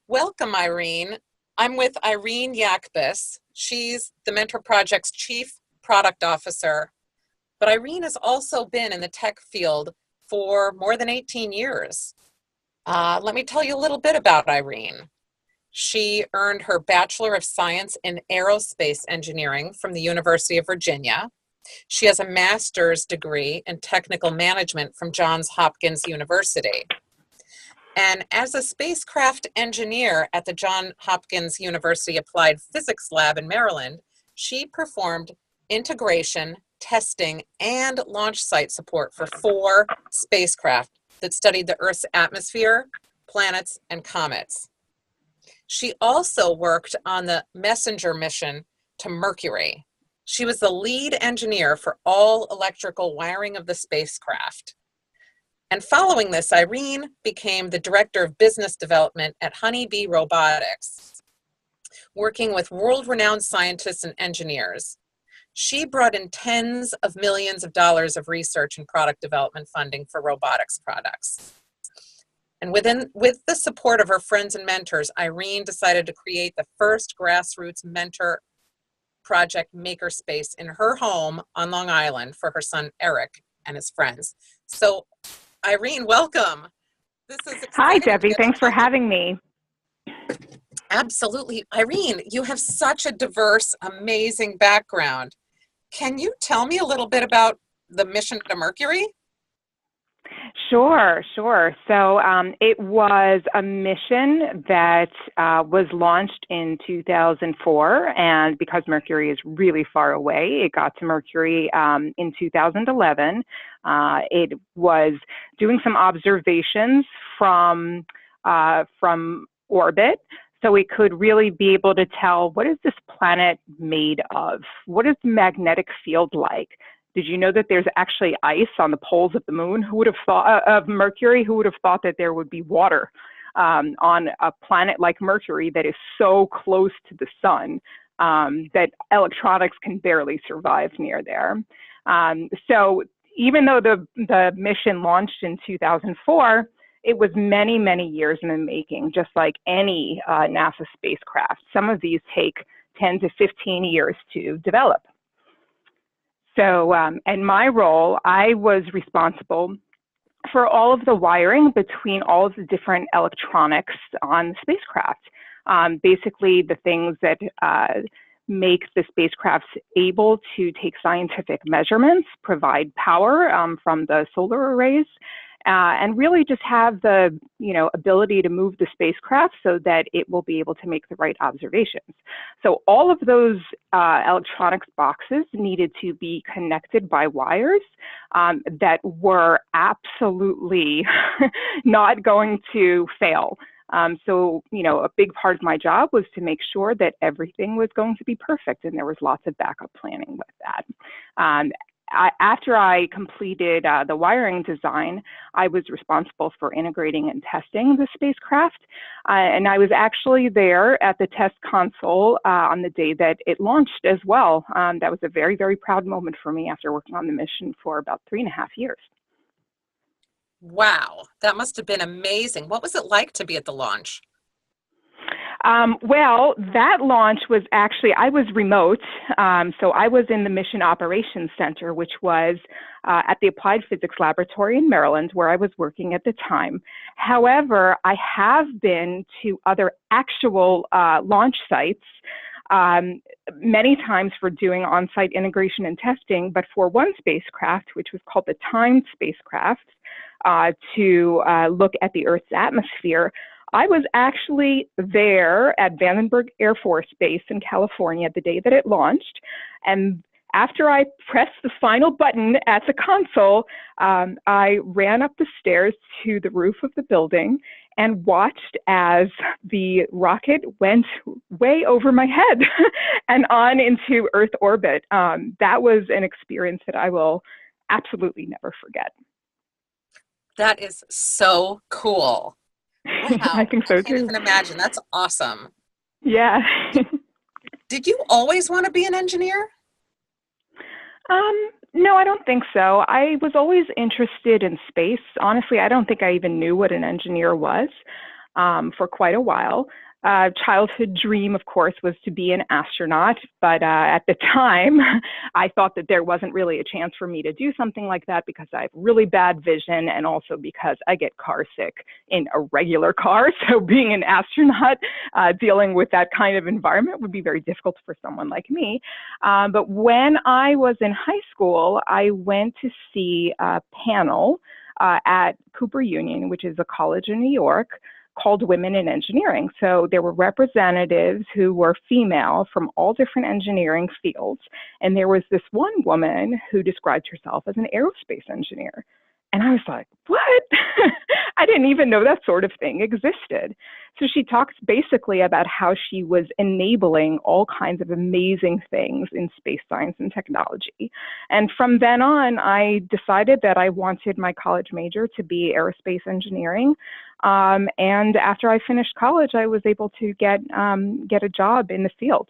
Welcome, Irene. I'm with Irene Yachbes. She's the Mentor Project's Chief Product Officer, but Irene has also been in the tech field for more than 18 years. Let me tell you a little bit about Irene. She earned her Bachelor of Science in Aerospace Engineering from the University of Virginia. She has a master's degree in technical management from Johns Hopkins University. And as a spacecraft engineer at the Johns Hopkins University Applied Physics Lab in Maryland, she performed integration, testing, and launch site support for 4 spacecraft that studied the Earth's atmosphere, planets, and comets. She also worked on the Messenger mission to Mercury. She was the lead engineer for all electrical wiring of the spacecraft. And following this, Irene became the director of business development at Honeybee Robotics, working with world-renowned scientists and engineers. She brought in tens of millions of dollars of research and product development funding for robotics products. And with the support of her friends and mentors, Irene decided to create the first grassroots mentor project makerspace in her home on Long Island for her son Eric and his friends. So Irene, welcome. This is Hi, exciting to Debbie. get to Thanks for talk to having me. you. Absolutely. Irene, you have such a diverse, amazing background. Can you tell me a little bit about the mission to Mercury? Sure. So it was a mission that was launched in 2004, and because Mercury is really far away, it got to Mercury in 2011. It was doing some observations from orbit, so it could really be able to tell, what is this planet made of? What is the magnetic field like? Did you know that there's actually ice on the poles of the moon? Who would have thought of Mercury? Who would have thought that there would be water on a planet like Mercury that is so close to the sun that electronics can barely survive near there? So even though the mission launched in 2004, it was many, many years in the making, just like any NASA spacecraft. Some of these take 10 to 15 years to develop. So, in my role, I was responsible for all of the wiring between all of the different electronics on the spacecraft. Basically, the things that make the spacecraft able to take scientific measurements, provide power from the solar arrays, and really just have the ability to move the spacecraft so that it will be able to make the right observations. So all of those electronics boxes needed to be connected by wires that were absolutely not going to fail. So, a big part of my job was to make sure that everything was going to be perfect, and there was lots of backup planning with that. After I completed the wiring design, I was responsible for integrating and testing the spacecraft. And I was actually there at the test console on the day that it launched as well. That was a very, very proud moment for me after working on the mission for about 3.5 years. Wow, that must have been amazing. What was it like to be at the launch? Well, that launch was actually, I was remote. So I was in the Mission Operations Center, which was at the Applied Physics Laboratory in Maryland, where I was working at the time. However, I have been to other actual launch sites many times for doing on-site integration and testing, but for one spacecraft, which was called the timed spacecraft, to look at the Earth's atmosphere, I was actually there at Vandenberg Air Force Base in California the day that it launched. And after I pressed the final button at the console, I ran up the stairs to the roof of the building and watched as the rocket went way over my head and on into Earth orbit. That was an experience that I will absolutely never forget. That is so cool. I Wow, think I so can't too. even imagine. That's awesome. Yeah. Did you always want to be an engineer? No, I don't think so. I was always interested in space. Honestly, I don't think I even knew what an engineer was. for quite a while. Childhood dream, of course, was to be an astronaut, but at the time, I thought that there wasn't really a chance for me to do something like that because I have really bad vision and also because I get car sick in a regular car. So being an astronaut, dealing with that kind of environment would be very difficult for someone like me. But when I was in high school, I went to see a panel at Cooper Union, which is a college in New York, called Women in Engineering. So there were representatives who were female from all different engineering fields. And there was this one woman who described herself as an aerospace engineer. And I was like, what? I didn't even know that sort of thing existed. So she talks basically about how she was enabling all kinds of amazing things in space science and technology. And from then on, I decided that I wanted my college major to be aerospace engineering. And after I finished college, I was able to get a job in the field.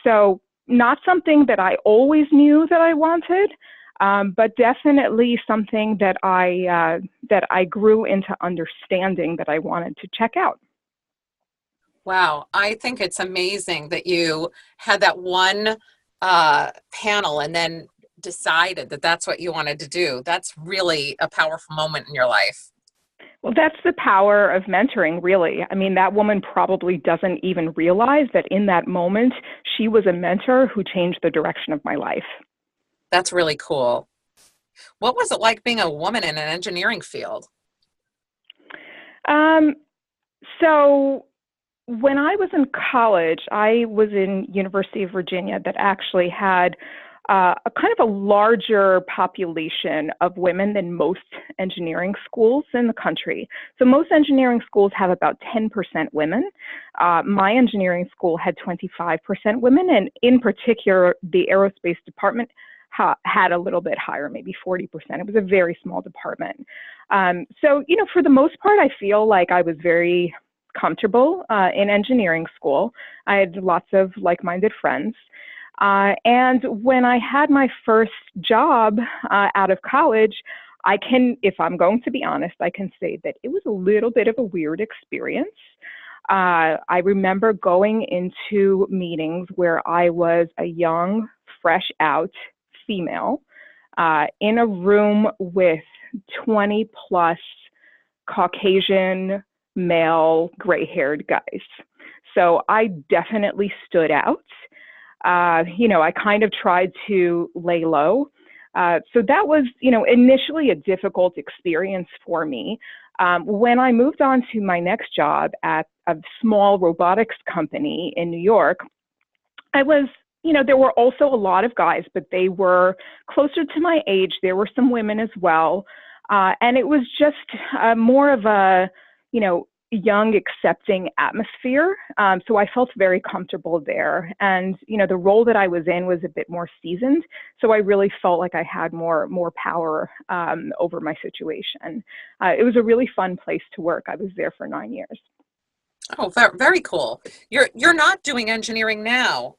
So not something that I always knew that I wanted, but definitely something that I grew into understanding that I wanted to check out. Wow, I think it's amazing that you had that one panel and then decided that that's what you wanted to do. That's really a powerful moment in your life. Well, that's the power of mentoring, really. I mean, that woman probably doesn't even realize that in that moment, she was a mentor who changed the direction of my life. That's really cool. What was it like being a woman in an engineering field? Um, so when I was in college, I was in University of Virginia that actually had a kind of a larger population of women than most engineering schools in the country. So most engineering schools have about 10% women. My engineering school had 25% women, and in particular, the aerospace department had a little bit higher, maybe 40%. It was a very small department. So, for the most part, I feel like I was very comfortable in engineering school. I had lots of like-minded friends. And when I had my first job out of college, if I'm going to be honest, I can say that it was a little bit of a weird experience. I remember going into meetings where I was a young, fresh out female in a room with 20 plus Caucasian male gray-haired guys. So I definitely stood out. I kind of tried to lay low. So that was, initially a difficult experience for me. When I moved on to my next job at a small robotics company in New York, I was, there were also a lot of guys, but they were closer to my age. There were some women as well. And it was just more of a, young, accepting atmosphere. So I felt very comfortable there. And, the role that I was in was a bit more seasoned. So I really felt like I had more power over my situation. It was a really fun place to work. I was there for 9 years. Oh, very cool. You're not doing engineering now.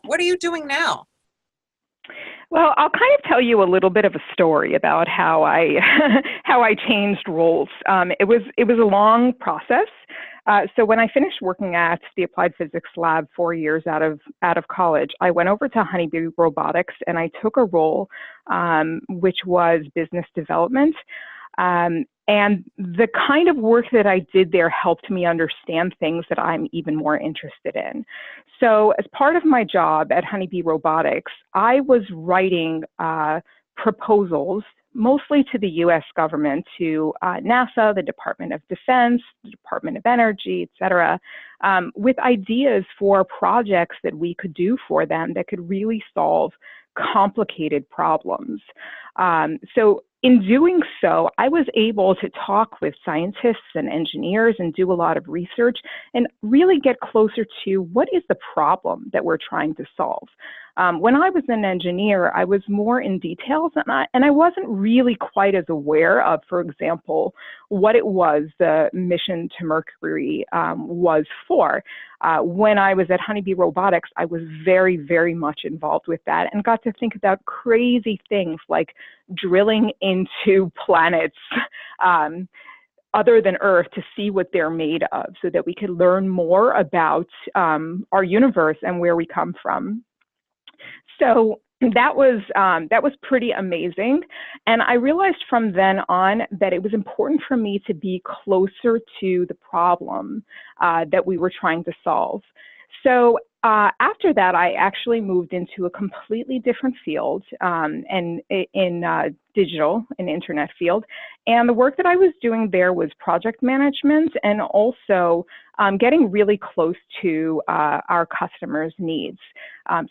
What are you doing now? Well, I'll kind of tell you a little bit of a story about how I how I changed roles. It was a long process. So when I finished working at the Applied Physics Lab 4 years out of college, I went over to Honeybee Robotics and I took a role which was business development. And the kind of work that I did there helped me understand things that I'm even more interested in. So as part of my job at Honeybee Robotics, I was writing proposals, mostly to the US government, to NASA, the Department of Defense, the Department of Energy, et cetera, with ideas for projects that we could do for them that could really solve complicated problems. So in doing so, I was able to talk with scientists and engineers and do a lot of research and really get closer to what is the problem that we're trying to solve. When I was an engineer, I was more in details and I wasn't really quite as aware of, for example, what it was the mission to Mercury was for. When I was at Honeybee Robotics, I was very, very much involved with that and got to think about crazy things like drilling into planets, other than Earth to see what they're made of so that we could learn more about our universe and where we come from. So that was pretty amazing. And I realized from then on that it was important for me to be closer to the problem that we were trying to solve. So after that, I actually moved into a completely different field and in digital and internet field. And the work that I was doing there was project management and also getting really close to our customers' needs.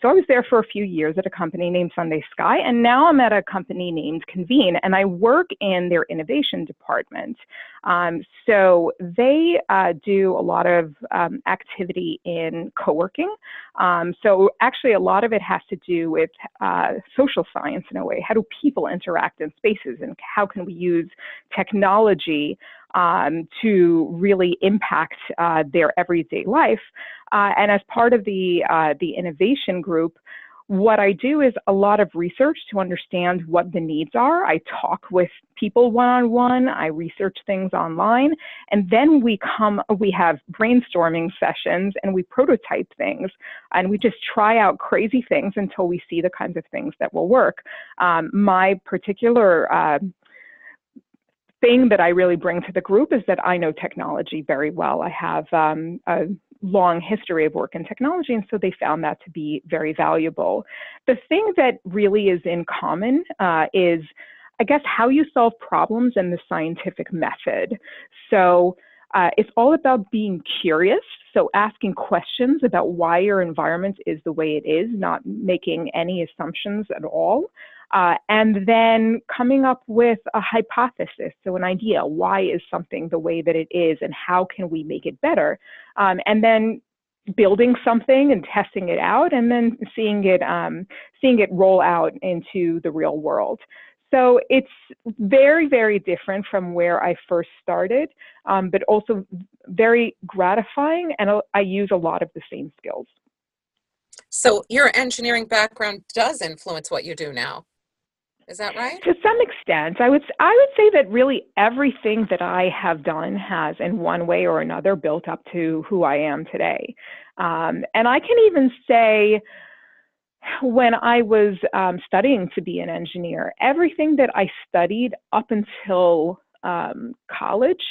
So I was there for a few years at a company named Sunday Sky, and now I'm at a company named Convene, and I work in their innovation department. So they do a lot of activity in co-working. So actually a lot of it has to do with social science in a way. How do people interact in spaces, and how can we use technology to really impact their everyday life? And as part of the innovation group, what I do is a lot of research to understand what the needs are. I talk with people one-on-one, I research things online, and then we have brainstorming sessions and we prototype things, and we just try out crazy things until we see the kinds of things that will work. My particular thing that I really bring to the group is that I know technology very well. I have a long history of work in technology, and so they found that to be very valuable. The thing that really is in common is, I guess, how you solve problems and the scientific method. So it's all about being curious, so asking questions about why your environment is the way it is, not making any assumptions at all. And then coming up with a hypothesis, so an idea, why is something the way that it is and how can we make it better? And then building something and testing it out and then seeing it roll out into the real world. So it's very, very different from where I first started, but also very gratifying, and I use a lot of the same skills. So your engineering background does influence what you do now. Is that right? To some extent, I would say that really everything that I have done has, in one way or another, built up to who I am today. And I can even say, when I was studying to be an engineer, everything that I studied up until college,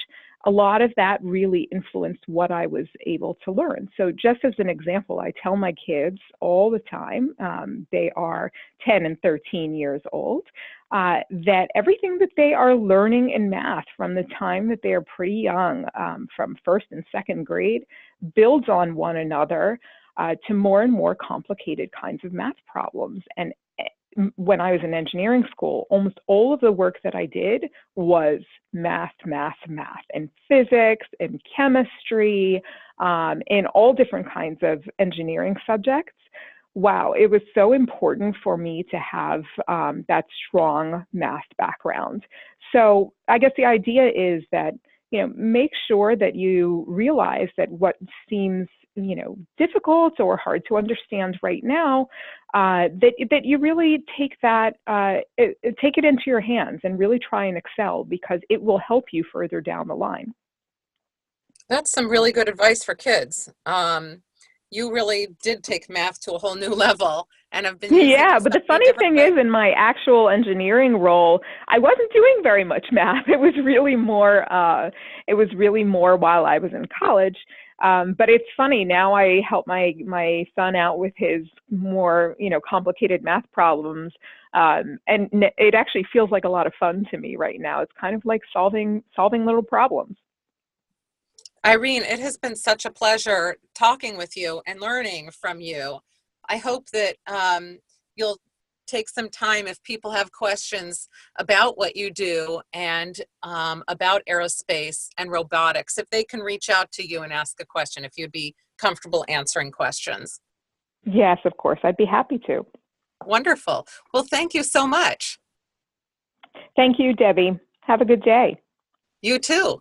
a lot of that really influenced what I was able to learn. So just as an example, I tell my kids all the time, they are 10 and 13 years old, that everything that they are learning in math from the time that they are pretty young, from first and second grade, builds on one another to more and more complicated kinds of math problems. And when I was in engineering school, almost all of the work that I did was math, and physics, and chemistry, in all different kinds of engineering subjects. Wow, it was so important for me to have that strong math background. So I guess the idea is that, make sure that you realize that what seems difficult or hard to understand right now, that you really take it into your hands and really try and excel, because it will help you further down the line. That's some really good advice for kids. You really did take math to a whole new level and have been using Yeah, it but the in funny different thing ways. is, in my actual engineering role, I wasn't doing very much math. It was really more while I was in college. But it's funny, now I help my son out with his more, complicated math problems. And it actually feels like a lot of fun to me right now. It's kind of like solving little problems. Irene, it has been such a pleasure talking with you and learning from you. I hope that you'll take some time, if people have questions about what you do and about aerospace and robotics, if they can reach out to you and ask a question, if you'd be comfortable answering questions. Yes, of course. I'd be happy to. Wonderful. Well, thank you so much. Thank you, Debbie. Have a good day. You too.